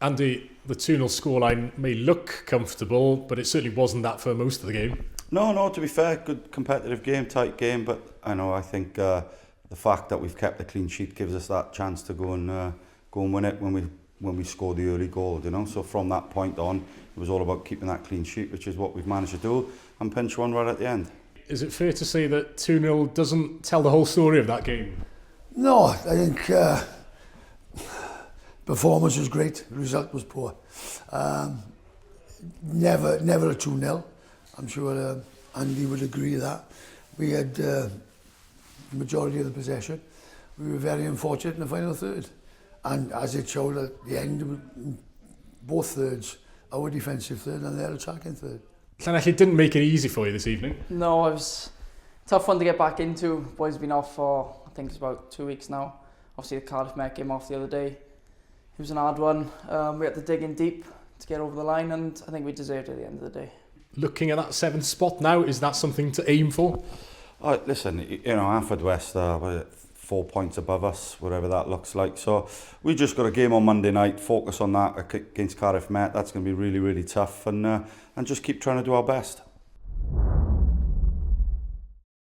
Andy, the 2-0 scoreline may look comfortable, but it certainly wasn't that for most of the game. No, to be fair, good competitive game, tight game, but I think the fact that we've kept a clean sheet gives us that chance to go and win it when we score the early goal, So from that point on, it was all about keeping that clean sheet, which is what we've managed to do, and pinch one right at the end. Is it fair to say that 2-0 doesn't tell the whole story of that game? No, I think performance was great, the result was poor. Never a 2-0. I'm sure Andy would agree with that. We had the majority of the possession. We were very unfortunate in the final third. And as it showed at the end, both thirds, our defensive third and their attacking third. Llanelli didn't make it easy for you this evening. No, it was a tough one to get back into. Boys have been off for, I think it's about 2 weeks now. Obviously the Cardiff Met came off the other day. It was an hard one. We had to dig in deep to get over the line, and I think we deserved it at the end of the day. Looking at that 7th spot now, is that something to aim for? Listen, Anfield West are 4 points above us, whatever that looks like. So we just got a game on Monday night, focus on that against Cardiff Met. That's going to be really, really tough, and just keep trying to do our best.